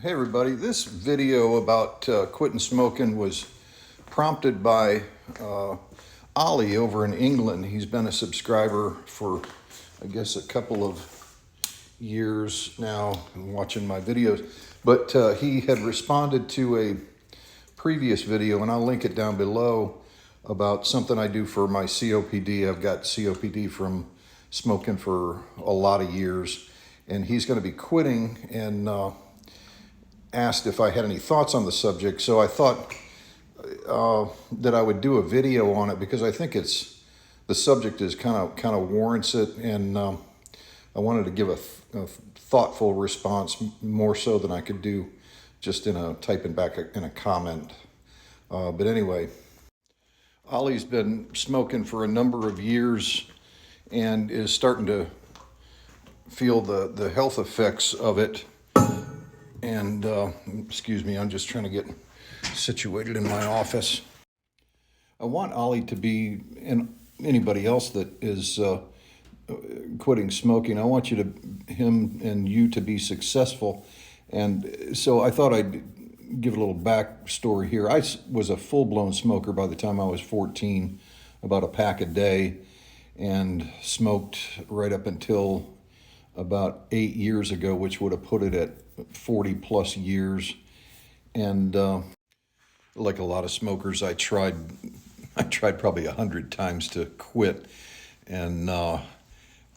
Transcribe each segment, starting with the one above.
Hey everybody, this video about quitting smoking was prompted by Ollie over in England. He's been a subscriber for, I guess, a couple of years now and watching my videos. But he had responded to a previous video, and I'll link it down below, about something I do for my COPD. I've got COPD from smoking for a lot of years, and he's going to be quitting, and asked if I had any thoughts on the subject. So I thought that I would do a video on it because I think the subject is kind of warrants it, and I wanted to give a thoughtful response, more so than I could do just typing back in a comment. But anyway, Ollie's been smoking for a number of years and is starting to feel the health effects of it. And excuse me, I'm just trying to get situated in my office. I want Ollie to be, and anybody else that is quitting smoking, I want him and you to be successful. And so I thought I'd give a little backstory here. I was a full-blown smoker by the time I was 14, about a pack a day, and smoked right up until about 8 years ago, which would have put it at 40 plus years. And like a lot of smokers, I tried probably 100 times to quit. And well,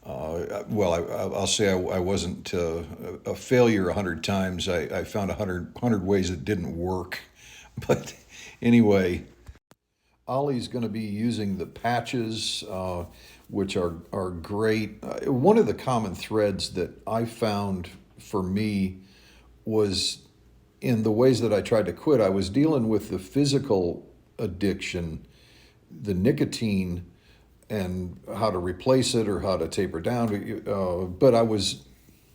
I'll say I wasn't a failure 100 times. I found 100 ways it didn't work. But anyway, Ollie's going to be using the patches, which are great. One of the common threads that I found for me was in the ways that I tried to quit. I was dealing with the physical addiction, the nicotine, and how to replace it or how to taper down. But I was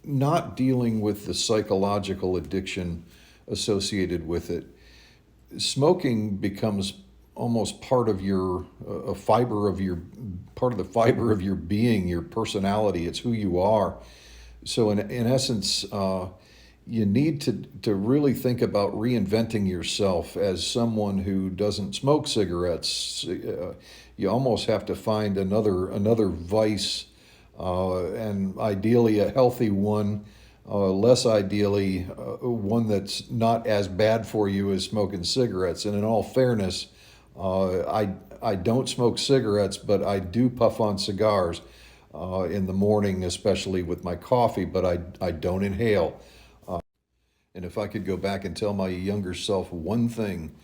not dealing with the psychological addiction associated with it. Smoking becomes almost part of part of the fiber of your being, your personality. It's who you are. So in essence, you need to really think about reinventing yourself as someone who doesn't smoke cigarettes. You almost have to find another vice, and ideally a healthy one, less ideally one that's not as bad for you as smoking cigarettes. And in all fairness, I don't smoke cigarettes, but I do puff on cigars in the morning, especially with my coffee, but I don't inhale. And if I could go back and tell my younger self one thing,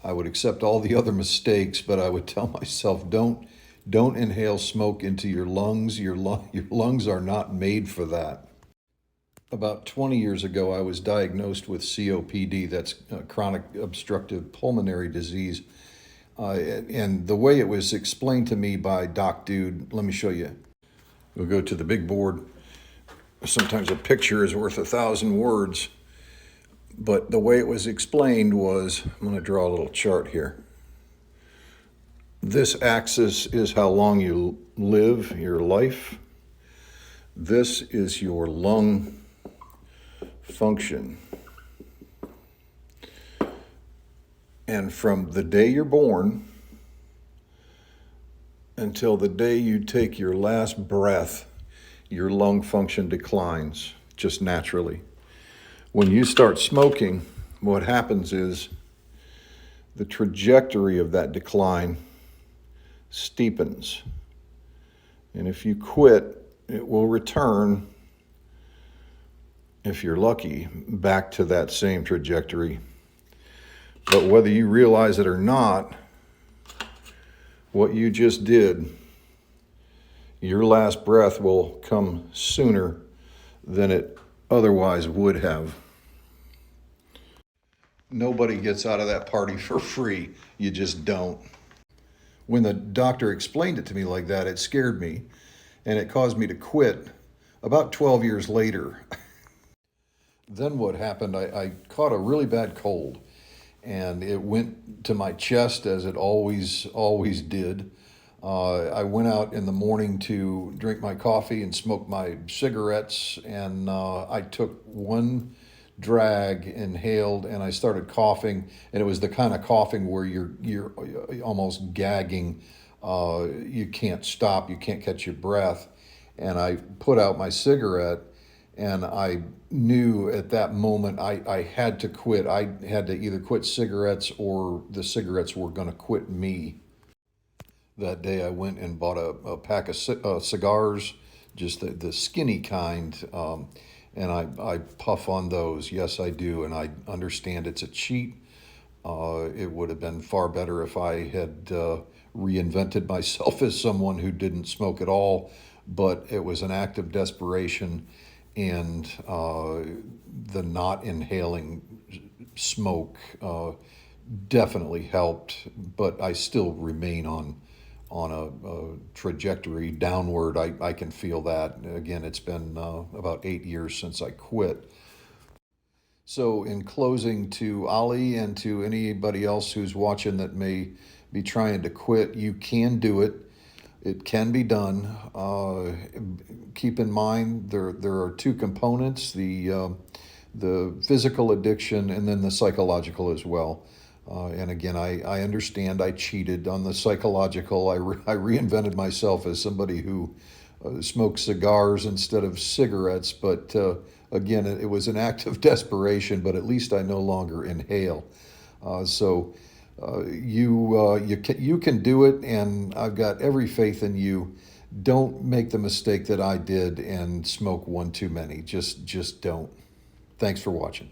I would accept all the other mistakes, but I would tell myself, don't inhale smoke into your lungs. Your lungs are not made for that. About 20 years ago, I was diagnosed with COPD, that's chronic obstructive pulmonary disease. And the way it was explained to me by Doc Dude, let me show you. We'll go to the big board. Sometimes a picture is worth 1,000 words. But the way it was explained was, I'm going to draw a little chart here. This axis is how long you live, your life. This is your lung function. And from the day you're born until the day you take your last breath, your lung function declines just naturally. When you start smoking, what happens is the trajectory of that decline steepens. And if you quit, it will return, if you're lucky, back to that same trajectory. But whether you realize it or not, what you just did, your last breath will come sooner than it otherwise would have. Nobody gets out of that party for free. You just don't. When the doctor explained it to me like that, it scared me, and it caused me to quit about 12 years later. Then what happened, I caught a really bad cold, and it went to my chest, as it always did. I went out in the morning to drink my coffee and smoke my cigarettes, and I took one drag, inhaled, and I started coughing, and it was the kind of coughing where you're almost gagging. You can't stop, you can't catch your breath, and I put out my cigarette, and I knew at that moment I had to quit. I had to either quit cigarettes or the cigarettes were going to quit me. That day I went and bought a pack of cigars, just the skinny kind, and I puff on those. Yes, I do, and I understand it's a cheat. It would have been far better if I had reinvented myself as someone who didn't smoke at all, but it was an act of desperation, and the not inhaling smoke definitely helped, but I still remain on a trajectory downward. I can feel that. Again, it's been about 8 years since I quit. So, in closing, to Ali and to anybody else who's watching that may be trying to quit, you can do it. It can be done. Keep in mind there are two components: the physical addiction and then the psychological as well. And again, I understand I cheated on the psychological. I reinvented myself as somebody who smoked cigars instead of cigarettes. But again, it was an act of desperation, but at least I no longer inhale. You can do it, and I've got every faith in you. Don't make the mistake that I did and smoke one too many. Just don't. Thanks for watching.